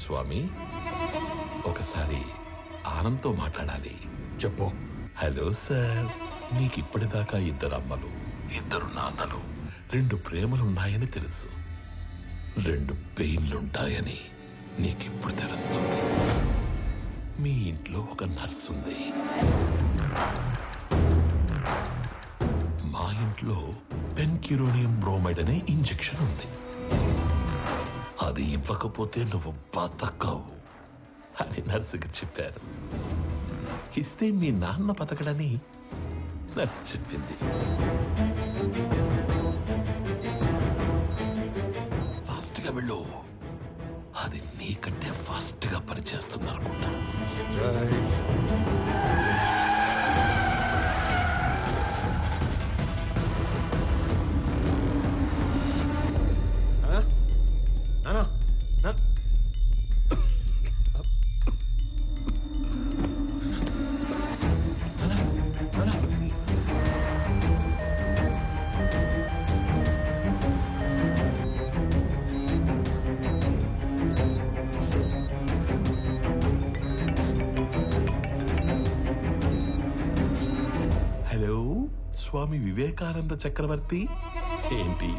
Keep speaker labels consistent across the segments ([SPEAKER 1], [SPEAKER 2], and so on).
[SPEAKER 1] స్వామి, ఒకసారి ఆనంద్తో మాట్లాడాలి.
[SPEAKER 2] చెప్పు.
[SPEAKER 1] హలో సార్, నీకిప్పటిదాకా 2 అమ్మలు, 2 నాన్నలు, 2 ప్రేమలున్నాయని తెలుసు. 2 పెయిన్లుంటాయని నీకిప్పుడు తెలుస్తుంది. మీ ఇంట్లో ఒక నర్స్ ఉంది. మా ఇంట్లో పెన్క్యూరోనియం బ్రోమైడ్ అనే ఇంజెక్షన్ ఉంది. అది ఇవ్వకపోతే నువ్వు బతకవు అని నర్సుకి చెప్పారు. ఇస్తే మీ నాన్న బతకడని నర్సు చెప్పింది. ఫాస్ట్గా వెళ్ళు, అది నీకంటే ఫాస్ట్గా పనిచేస్తుంది అనుకుంటా. హలో, స్వామి వివేకానంద చక్రవర్తి. ఏంటి,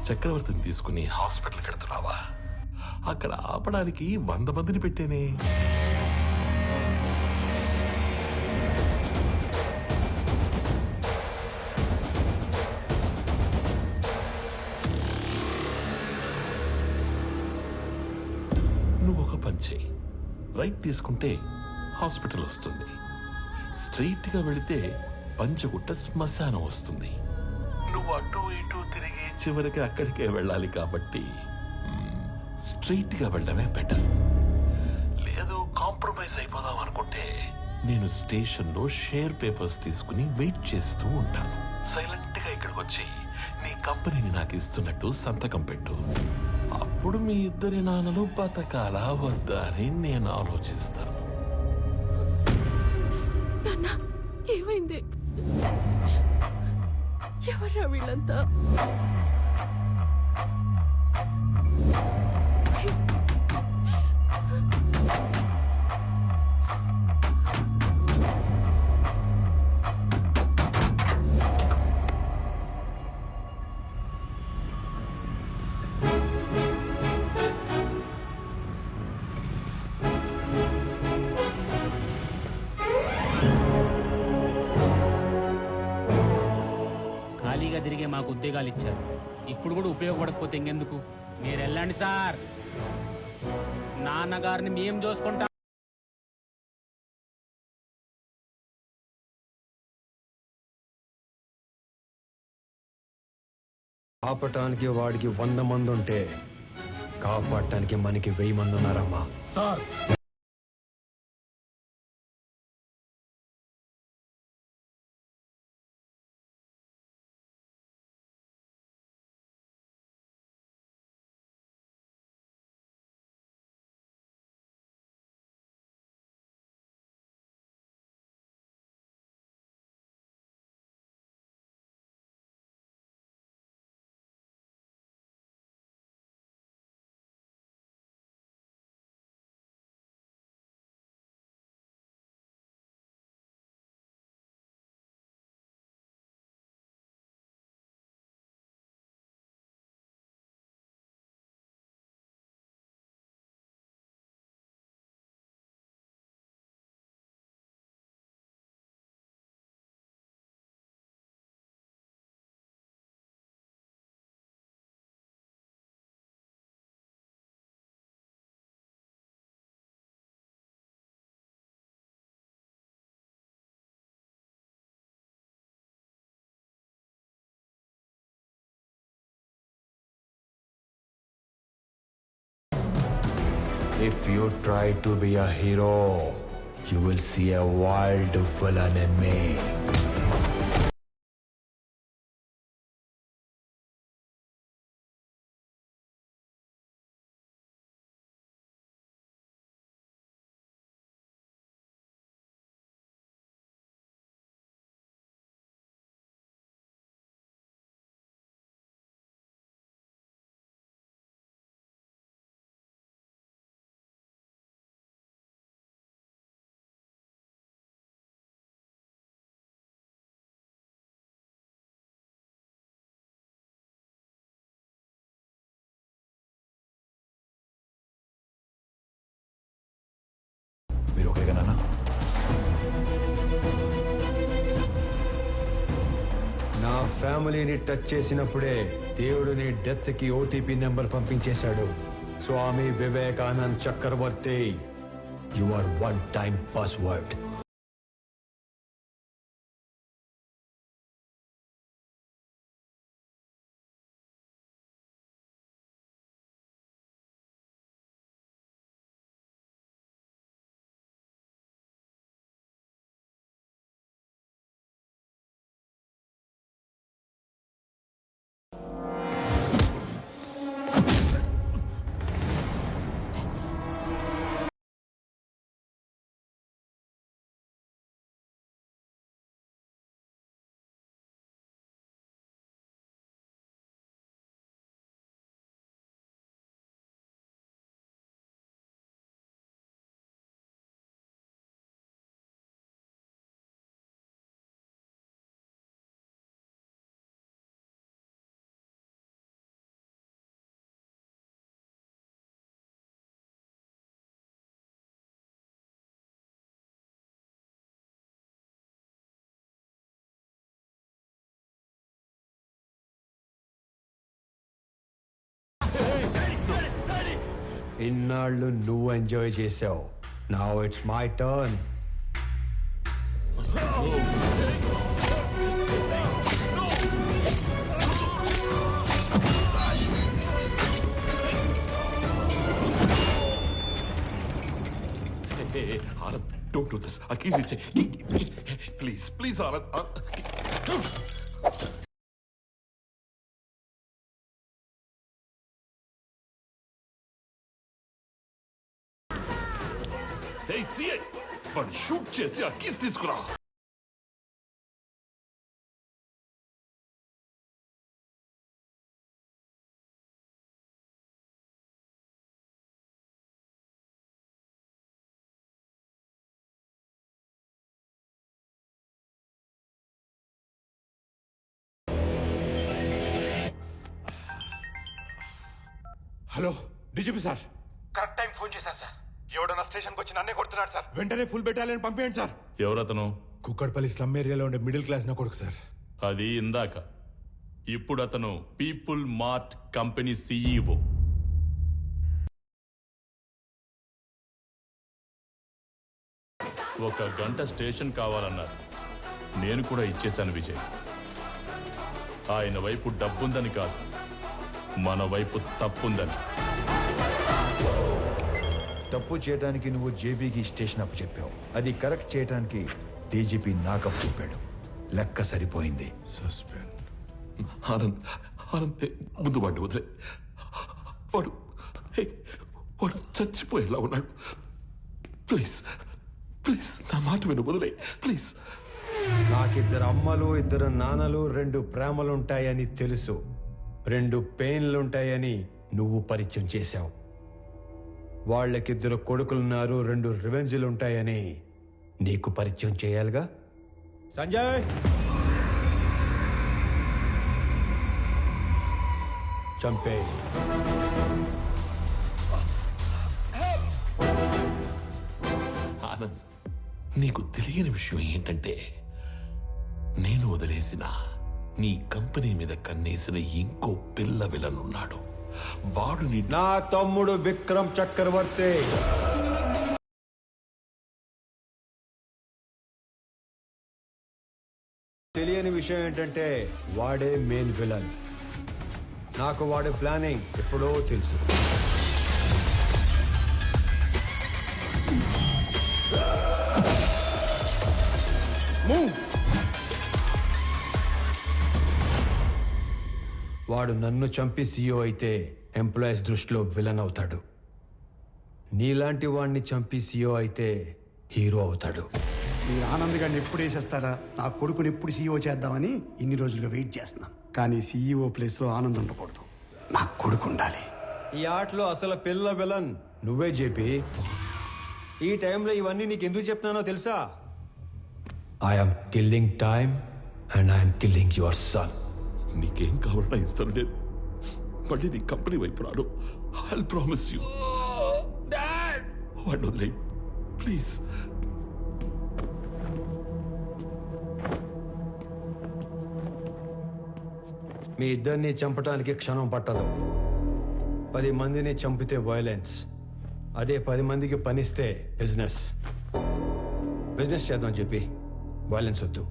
[SPEAKER 1] చక్రవర్తిని తీసుకుని హాస్పిటల్కి వెళ్తున్నావా? అక్కడ ఆపడానికి 100 మందిని పెట్టేనే. నువ్వు ఒక పని చేయి, రైట్ తీసుకుంటే హాస్పిటల్ వస్తుంది. స్ట్రైట్గా వెళితే పంచగుట్ట శ్మశానం వస్తుంది. నువ్వు అటు ఇటు తిరిగి చివరికి అక్కడికే వెళ్ళాలి కాబట్టి స్ట్రైట్ గా వెళ్ళడమే బెటర్. లేదు కాంప్రమైజ్ అయిపోదాం అనుకుంటే నేను స్టేషన్ లో షేర్ పేపర్స్ తీసుకుని వెయిట్ చేస్తూ ఉంటాను. సైలెంట్ గా ఇక్కడికి వచ్చి నీ కంపెనీని నాకు ఇస్తున్నట్టు సంతకం పెట్టు. అప్పుడు మీ ఇద్దరి నాన్నలు బతకాలా వద్దా అని నేను ఆలోచిస్తాను.
[SPEAKER 3] ఏమైంది? ఎవరా వీళ్ళంతా?
[SPEAKER 4] ఖాళీగా తిరిగే మాకు ఉద్యోగాలు ఇచ్చారు. ఇప్పుడు కూడా ఉపయోగపడకపోతే ఇంకెందుకు? మీరు వెళ్ళండి సార్, నాన్నగారిని మేము చూసుకుంటాం.
[SPEAKER 2] ఆపటానికి వాడికి 100 మంది ఉంటే కాపాడటానికి మనకి 1000 మంది ఉన్నారమ్మా.
[SPEAKER 5] Sir
[SPEAKER 2] If you try to be a hero, you will see a wild villain in me. మీరు ఓకేగా నాన్న? నా ఫ్యామిలీని టచ్ చేసినప్పుడే దేవుడు నీ డెత్ కి ఓటీపీ నెంబర్ పంపించేశాడు. Swami Vivekanand Chakravarthi, you are one time password. ఇన్నాళ్ళు నువ్వు ఎంజాయ్ చేసావు. Now it's my turn.
[SPEAKER 1] Anand, don't do this. ఆ కీస్ ఇచ్చే please, please Anand. Hey, see it! వాడు షూట్ చేసి ఆ కీస్ తీసుకురా.
[SPEAKER 5] Hello DGP sir.
[SPEAKER 6] Correct time phone చేశారు సార్. ఎవడన్నా స్టేషన్కి వచ్చి నన్నే కొడుతున్నాడు సార్.
[SPEAKER 5] వెంటనే ఫుల్ బెటాలియన్ పంపేయండి సార్.
[SPEAKER 1] ఎవరతను?
[SPEAKER 5] కుక్కట్పల్లి స్లమ్ ఏరియాలో ఉండే మిడిల్ క్లాస్ నా కొడుకు సార్.
[SPEAKER 1] అది ఇందాక. ఇప్పుడు అతను పీపుల్ మార్ట్ కంపెనీ CEO. ఒక గంట స్టేషన్ కావాలన్నారు. నేను కూడా ఇచ్చేశాను విజయ్. ఆయన వైపు డబ్బుందని కాదు, మన వైపు తప్పుందని.
[SPEAKER 2] తప్పు చేయడానికి నువ్వు జేబీకి స్టేషన్ అప్పు చెప్పావు. అది కరెక్ట్ చేయడానికి డీజీపీ నాకప్పు చెప్పాడు. లెక్క సరిపోయింది.
[SPEAKER 5] సస్పెండ్.
[SPEAKER 1] ఆనంద్, ఆనంద్, ముందు వాడిని వదిలే. వాడు వాడు చచ్చిపోయేలా ఉన్నాడు. ప్లీజ్, ప్లీజ్ నా మాట విను, వదిలే ప్లీజ్.
[SPEAKER 2] నాకిద్దరు అమ్మలు, ఇద్దరు నాన్నలు, 2 ప్రేమలుంటాయని తెలుసు. 2 పెయిన్లుంటాయని నువ్వు పరిచయం చేశావు. వాళ్ళకిద్దరు కొడుకులున్నారు, 2 రివెంజ్లుంటాయని నీకు పరిచయం చేయాలిగా. సంజయ్, చంపే.
[SPEAKER 1] ఆనంద్, నీకు తెలియని విషయం ఏంటంటే నేను వదిలేసిన నీ కంపెనీ మీద కన్నేసిన ఇంకో పిల్ల విలనున్నాడు. వాడు
[SPEAKER 2] నా తమ్ముడు విక్రమ్ చక్రవర్తి. తెలియని విషయం ఏంటంటే వాడే మెయిన్ విలన్. నాకు వాడి ప్లానింగ్ ఎప్పుడో తెలుసు. వాడు నన్ను చంపి CEO అయితే ఎంప్లాయీస్ దృష్టిలో విలన్ అవుతాడు. నీలాంటి వాడిని చంపి CEO అయితే హీరో అవుతాడు.
[SPEAKER 7] మీరు ఆనంద్ గారిని ఎప్పుడు వేసేస్తారా, నా కొడుకుని ఎప్పుడు CEO చేద్దామని ఇన్ని రోజులుగా వెయిట్ చేస్తున్నాను. కానీ CEO ప్లేస్లో ఆనంద్ ఉండకూడదు, నా కొడుకు ఉండాలి.
[SPEAKER 2] ఈ ఆటలో అసలు పిల్ల విలన్ నువ్వే జేపీ. ఈ టైంలో ఇవన్నీ నీకు ఎందుకు చెప్తున్నానో తెలుసా? I'm killing time and I'm killing your son.
[SPEAKER 1] నీకేం కావాలన్నా ఇస్తాను. నేను మళ్ళీ నీ కంపెనీ వైపు రాను. I promise you. వాడిని వదిలే ప్లీజ్. ప్లీజ్.
[SPEAKER 2] మీ ఇద్దరిని చంపటానికి క్షణం పట్టదు. 10 మందిని చంపితే వైలెన్స్, అదే 10 మందికి పనిస్తే బిజినెస్ చేద్దాం చెప్పి వైలెన్స్ వద్దు.